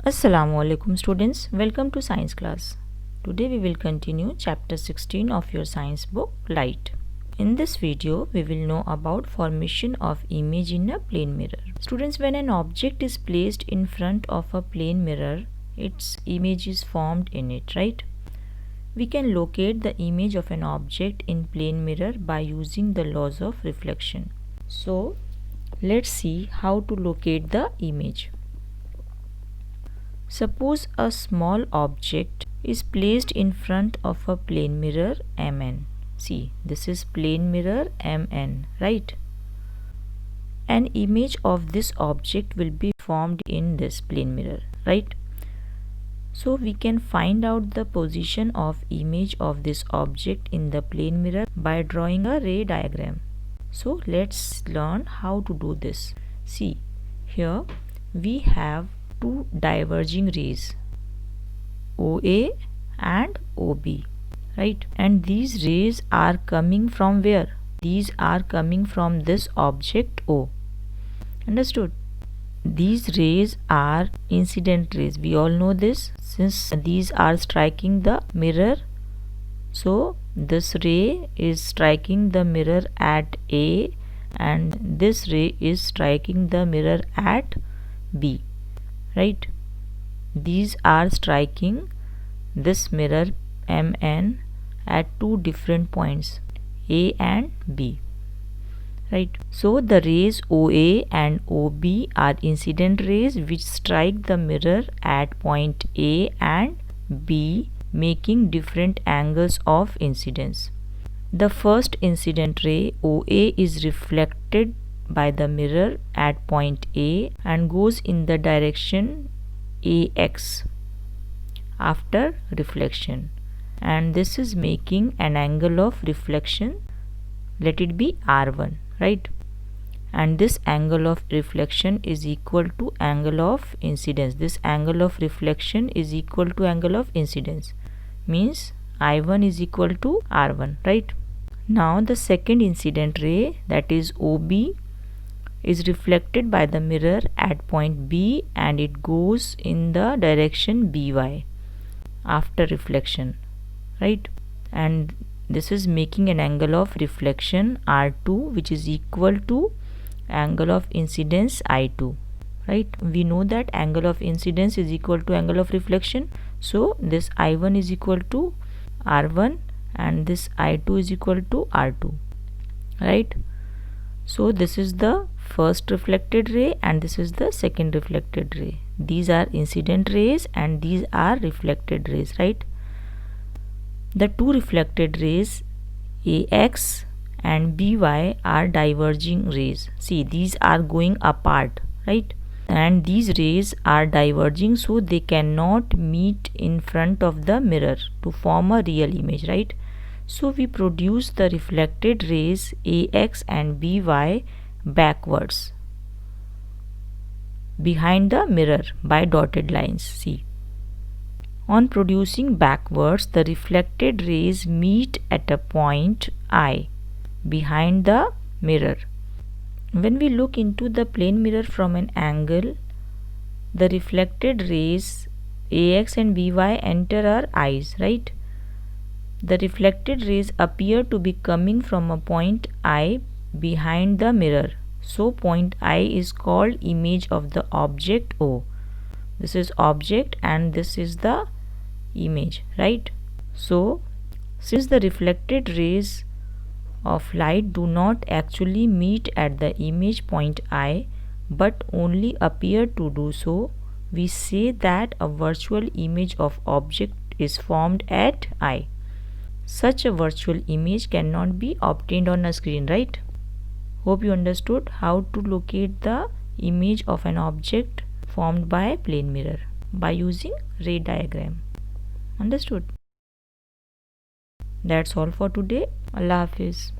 Assalamu alaikum students, welcome to science class. Today we will continue chapter 16 of your science book Light. In this video we will know about formation of image in a plane mirror. Students, when an object is placed in front of a plane mirror, its image is formed in it, right? We can locate the image of an object in plane mirror by using the laws of reflection. So let's see how to locate the image. Suppose a small object is placed in front of a plane mirror Mn. See, this is plane mirror Mn, right? An image of this object will be formed in this plane mirror, right? So we can find out the position of image of this object in the plane mirror by drawing a ray diagram. So let's learn how to do this. See, here we have two diverging rays, OA and OB, right? And these rays are coming from where? These are coming from this object O. Understood? These rays are incident rays. We all know this since these are striking the mirror. So this ray is striking the mirror at A and this ray is striking the mirror at B, right? These are striking this mirror Mn at two different points, A and B, right? So the rays OA and OB are incident rays which strike the mirror at point A and B, making different angles of incidence. The first incident ray OA is reflected by the mirror at point A and goes in the direction AX after reflection, and this is making an angle of reflection, let it be R1, right? And this angle of reflection is equal to angle of incidence. This angle of reflection is equal to angle of incidence, means I1 is equal to R1, right? Now the second incident ray, that is OB, is reflected by the mirror at point B and it goes in the direction BY after reflection, right? And this is making an angle of reflection R2 which is equal to angle of incidence I2, right? We know that angle of incidence is equal to angle of reflection, so this I1 is equal to R1 and this I2 is equal to R2, right? So this is the first reflected ray and this is the second reflected ray. These are incident rays and these are reflected rays, right? The two reflected rays AX and BY are diverging rays. See, these are going apart, right? And these rays are diverging, so they cannot meet in front of the mirror to form a real image, right? So we produce the reflected rays AX and BY backwards behind the mirror by dotted lines. See, on producing backwards, the reflected rays meet at a point I behind the mirror. When we look into the plane mirror from an angle, the reflected rays AX and BY enter our eyes, right? The reflected rays appear to be coming from a point I behind the mirror. So point I is called image of the object O. This is object and this is the image, right? So since the reflected rays of light do not actually meet at the image point I but only appear to do so, we say that a virtual image of object is formed at I. Such a virtual image cannot be obtained on a screen, right? Hope you understood how to locate the image of an object formed by a plane mirror by using ray diagram. Understood? That's all for today. Allah Hafiz.